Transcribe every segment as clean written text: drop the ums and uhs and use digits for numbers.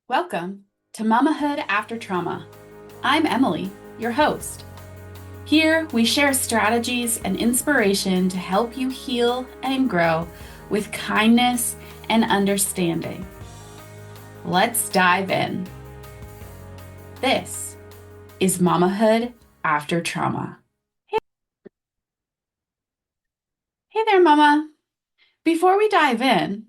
Welcome to Mamahood After Trauma. I'm Emily, your host. Here we share strategies and inspiration to help you heal and grow with kindness and understanding. Let's dive in. This is Mamahood After Trauma. Hey there, Mama. Before we dive in,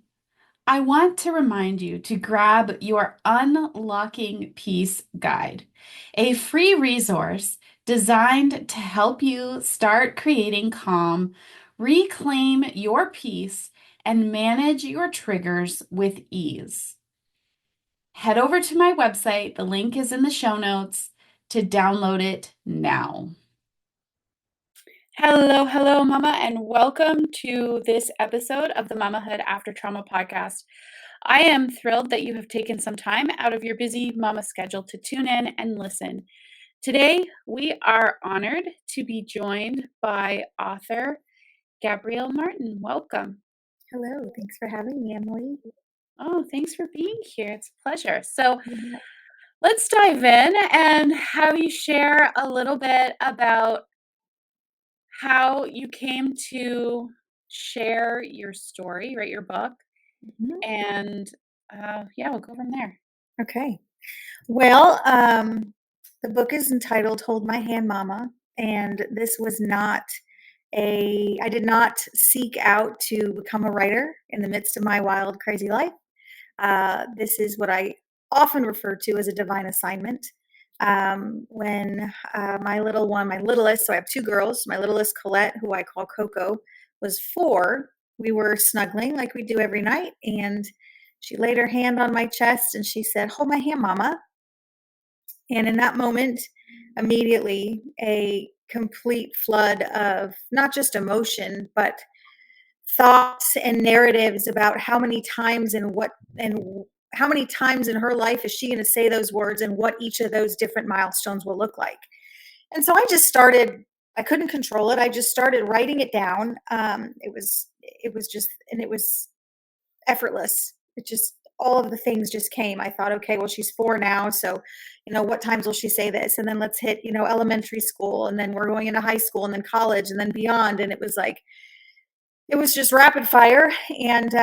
I want to remind you to grab your Unlocking Peace Guide, a free resource designed to help you start creating calm, reclaim your peace, and manage your triggers with ease. Head over to my website, the link is in the show notes, to download it now. Hello, Mama, and welcome to this episode of the Mamahood After Trauma podcast. I am thrilled that you have taken some time out of your busy mama schedule to tune in and listen. Today, we are honored to be joined by author Gabrielle Martin. Welcome. Hello, thanks for having me, Emily. Oh, thanks for being here. It's a pleasure. So, let's dive in and have you share a little bit about how you came to share your story, write your book, and we'll go from there. Okay. Well, the book is entitled Hold My Hand, Mama, and this was not I did not seek out to become a writer in the midst of my wild, crazy life. This is what I often refer to as a divine assignment. When my little one, my littlest, so I have two girls, my littlest Colette, who I call Coco, was 4, we were snuggling like we do every night. And she laid her hand on my chest and she said, "Hold my hand, Mama." And in that moment, immediately a complete flood of not just emotion, but thoughts and narratives about how many times how many times in her life is she going to say those words and what each of those different milestones will look like. And so I couldn't control it. I just started writing it down. It was effortless. It just, all of the things just came. I thought, okay, well, she's 4 now. So, what times will she say this? And then let's hit, elementary school. And then we're going into high school and then college and then beyond. And it was just rapid fire. And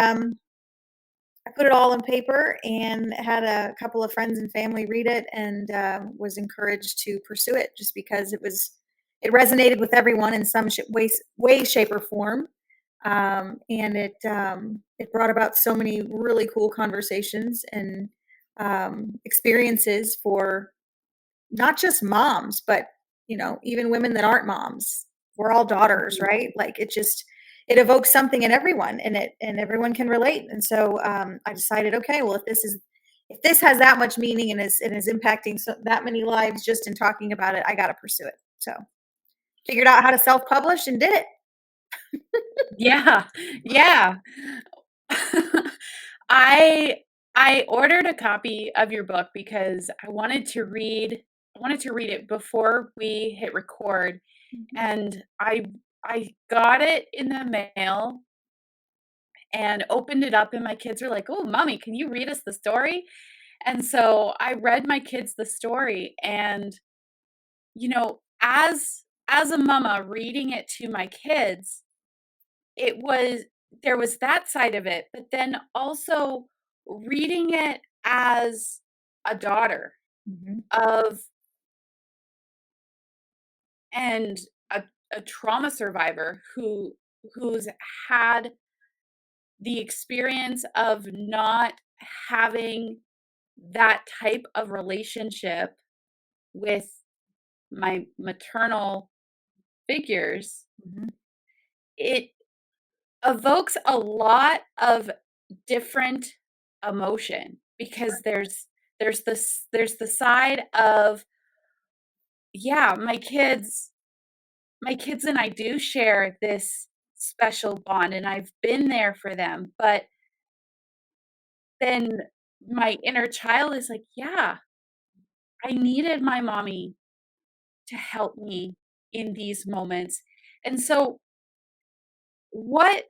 I put it all on paper and had a couple of friends and family read it and was encouraged to pursue it just because it resonated with everyone in some way, shape, or form. And it brought about so many really cool conversations and experiences for not just moms, but even women that aren't moms. We're all daughters, right? Like it evokes something in everyone, and everyone can relate. And so I decided, okay, well, if this has that much meaning and is impacting that many lives just in talking about it, I got to pursue it. So figured out how to self-publish and did it. Yeah. I I ordered a copy of your book because I wanted to read it before we hit record, and I got it in the mail and opened it up, and my kids were like, "Oh, mommy, can you read us the story?" And so I read my kids the story, and as a mama reading it to my kids, it was there was that side of it, but then also reading it as a daughter Mhm. of and a trauma survivor who's had the experience of not having that type of relationship with my maternal figures. Mhm. It evokes a lot of different emotion because there's the side of, yeah, my kids and I do share this special bond and I've been there for them, but then my inner child is like, yeah, I needed my mommy to help me in these moments. And so what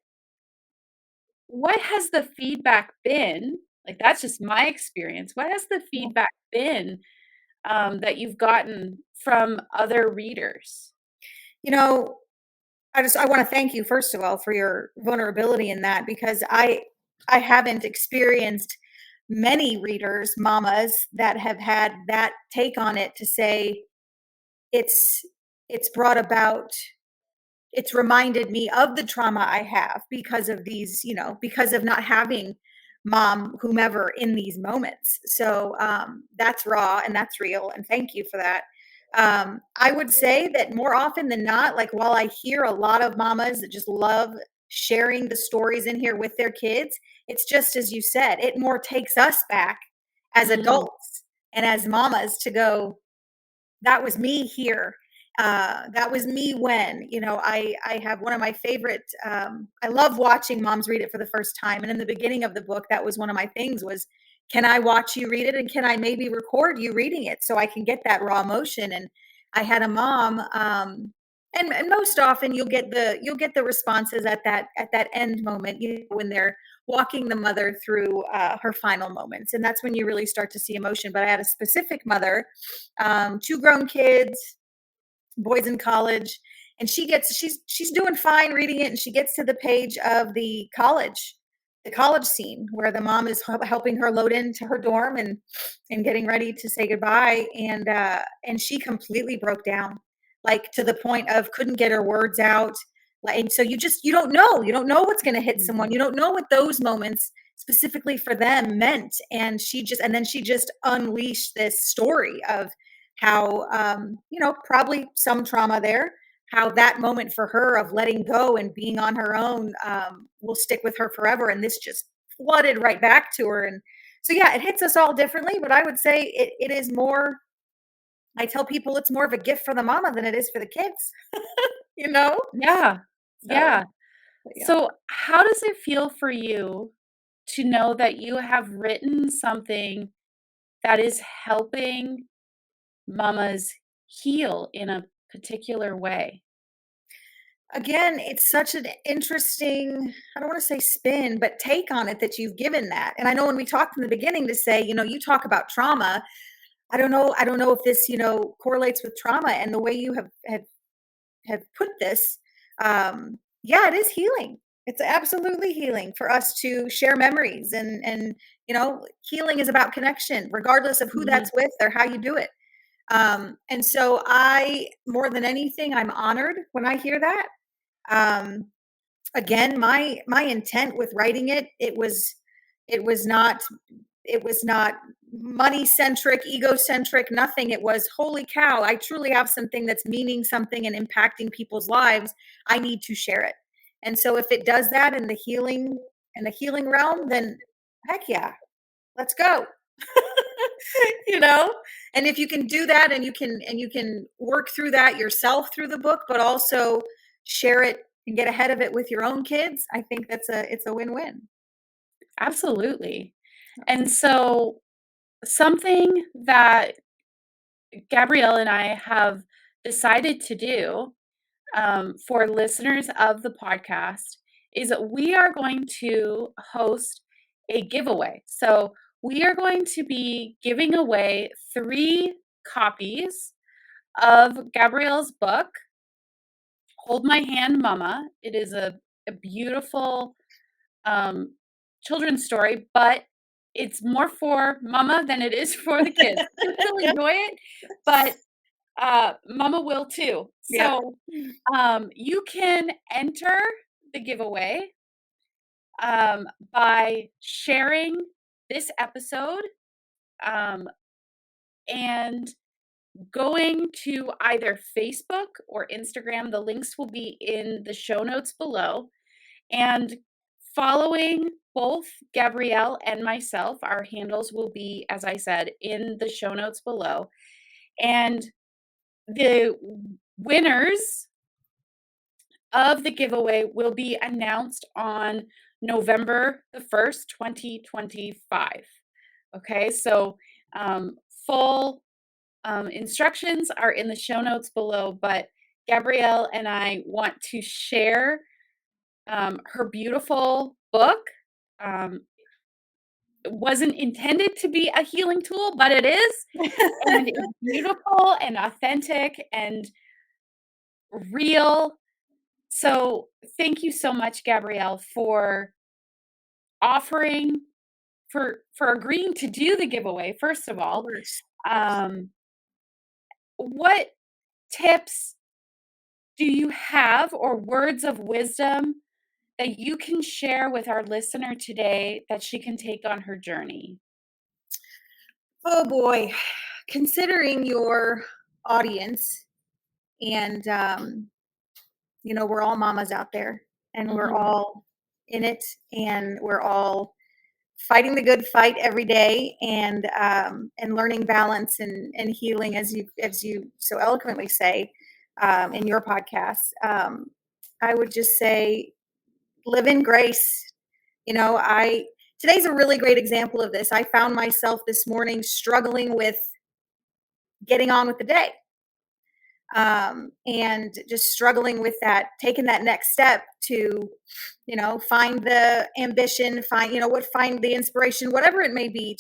what has the feedback been? Like, that's just my experience. What has the Yeah. feedback been, that you've gotten from other readers? You know, I want to thank you first of all for your vulnerability in that, because I haven't experienced many readers, mamas, that have had that take on it, to say it's it's brought about, it's reminded me of the trauma I have because of these, because of not having mom, whomever, in these moments. So that's raw and that's real. And thank you for that. I would say that more often than not, like, while I hear a lot of mamas that just love sharing the stories in here with their kids, it's just as you said, it more takes us back as Mm, adults and as mamas to go, that was me here. That was me when, I have one of my favorite, I love watching moms read it for the first time. And in the beginning of the book, that was one of my things was, can I watch you read it? And can I maybe record you reading it so I can get that raw emotion? And I had a mom, and most often you'll get the responses at that end moment, when they're walking the mother through her final moments. And that's when you really start to see emotion. But I had a specific mother, two grown kids, boys in college, and she's doing fine reading it, and she gets to the page of the college scene where the mom is helping her load into her dorm and getting ready to say goodbye, and she completely broke down, like, to the point of couldn't get her words out. Like, and so you don't know what's going to hit someone. mhm. You don't know what those moments specifically for them meant. And then she just unleashed this story of how, probably some trauma there, how that moment for her of letting go and being on her own, will stick with her forever. And this just flooded right back to her. And so, yeah, it hits us all differently, but I would say it is more, I tell people it's more of a gift for the mama than it is for the kids, you know? Yeah, So, yeah. but yeah. So, how does it feel for you to know that you have written something that is helping mamas heal in a particular way? Again, it's such an interesting, I don't want to say spin, but take on it that you've given that. And I know when we talked in the beginning to say, you talk about trauma. I don't know if this, correlates with trauma and the way you have put this. Yeah, it is healing. It's absolutely healing for us to share memories, and healing is about connection, regardless of who Mhm. that's with or how you do it. And so more than anything, I'm honored when I hear that. Um, Again, my intent with writing it was not money centric, egocentric, nothing. It was, holy cow, I truly have something that's meaning something and impacting people's lives. I need to share it. And so if it does that in the healing realm, then heck yeah, let's go. you know? And if you can do that, and you can work through that yourself through the book, but also share it and get ahead of it with your own kids, I think it's a win-win. Absolutely. So, And so, something that Gabrielle and I have decided to do, for listeners of the podcast, is that we are going to host a giveaway. So, we are going to be giving away 3 copies of Gabrielle's book, Hold My Hand, Mama. It is a beautiful, um, children's story, but it's more for mama than it is for the kids. Kids will enjoy it, but mama will too. yep. So you can enter the giveaway, by sharing this episode, um, and going to either Facebook or Instagram. The links will be in the show notes below. And following both Gabrielle and myself, our handles will be, as I said, in the show notes below. And the winners of the giveaway will be announced on November the 1st, 2025. Okay, so full instructions are in the show notes below, but Gabrielle and I want to share her beautiful book. Um, wasn't intended to be a healing tool, but it is. And it's beautiful and authentic and real. So thank you so much, Gabrielle, for offering, for agreeing to do the giveaway, first of Of all. course. Um, what tips do you have or words of wisdom that you can share with our listener today that she can take on her journey? Oh boy. Considering your audience and we're all mamas out there and we're Mhm. all in it and we're all fighting the good fight every day and learning balance and healing as you so eloquently say in your podcast. I would just say live in grace. I today's a really great example of this. I found myself this morning struggling with getting on with the day, and just struggling with that, taking that next step to, find the ambition, find the inspiration, whatever it may be,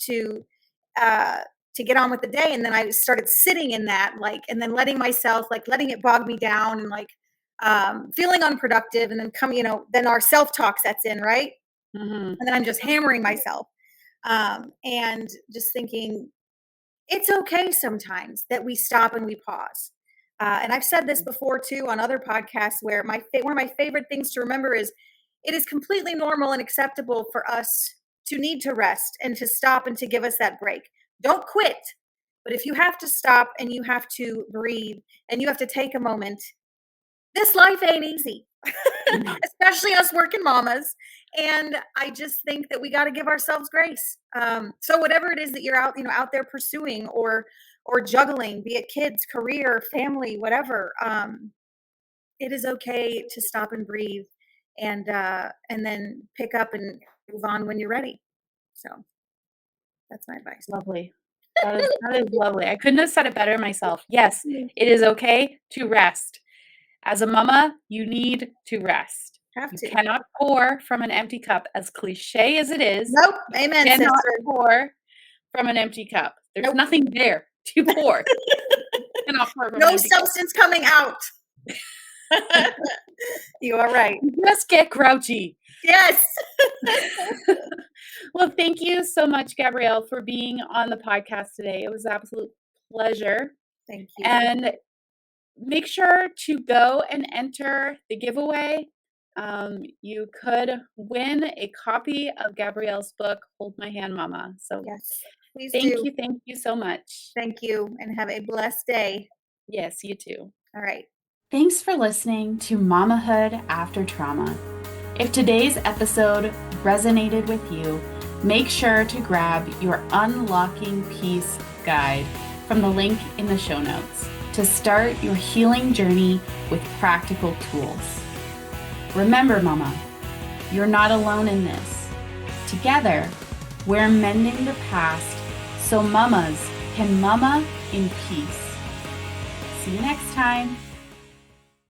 uh, to get on with the day. And then I started sitting in that, like, and then letting myself, like, letting it bog me down and like, feeling unproductive. And then then our self talk sets in, right? Mhm. And then I'm just hammering myself, and just thinking, it's okay sometimes that we stop and we pause. And I've said this before too on other podcasts, where one of my favorite things to remember is it is completely normal and acceptable for us to need to rest and to stop and to give us that break. Don't quit. But if you have to stop and you have to breathe and you have to take a moment, this life ain't easy, No. especially us working mamas. And I just think that we got to give ourselves grace. So whatever it is that you're out there pursuing or juggling, be it kids, career, family, whatever, it is okay to stop and breathe and then pick up and move on when you're ready. So that's my advice. Lovely. That is lovely. I couldn't have said it better myself. Yes, it is okay to rest. As a mama, you need to rest. Have You to. cannot pour from an empty cup. As cliche as it is, Nope. you Amen, cannot sister. pour from an empty cup. There's Nope. nothing there to pour. You cannot pour from an No empty cup. substance coming out. You are right. You just get grouchy. Yes. Well, thank you so much, Gabrielle, for being on the podcast today. It was an absolute pleasure. Thank you. And make sure to go and enter the giveaway. You could win a copy of Gabrielle's book, Hold My Hand, Mama. So Yes, please do. thank you so much. Thank you and have a blessed day. Yes, you too. All right. Thanks for listening to Mamahood After Trauma. If today's episode resonated with you, make sure to grab your Unlocking Peace guide from the link in the show notes to start your healing journey with practical tools. Remember, Mama, you're not alone in this. Together, we're mending the past so mamas can mama in peace. See you next time.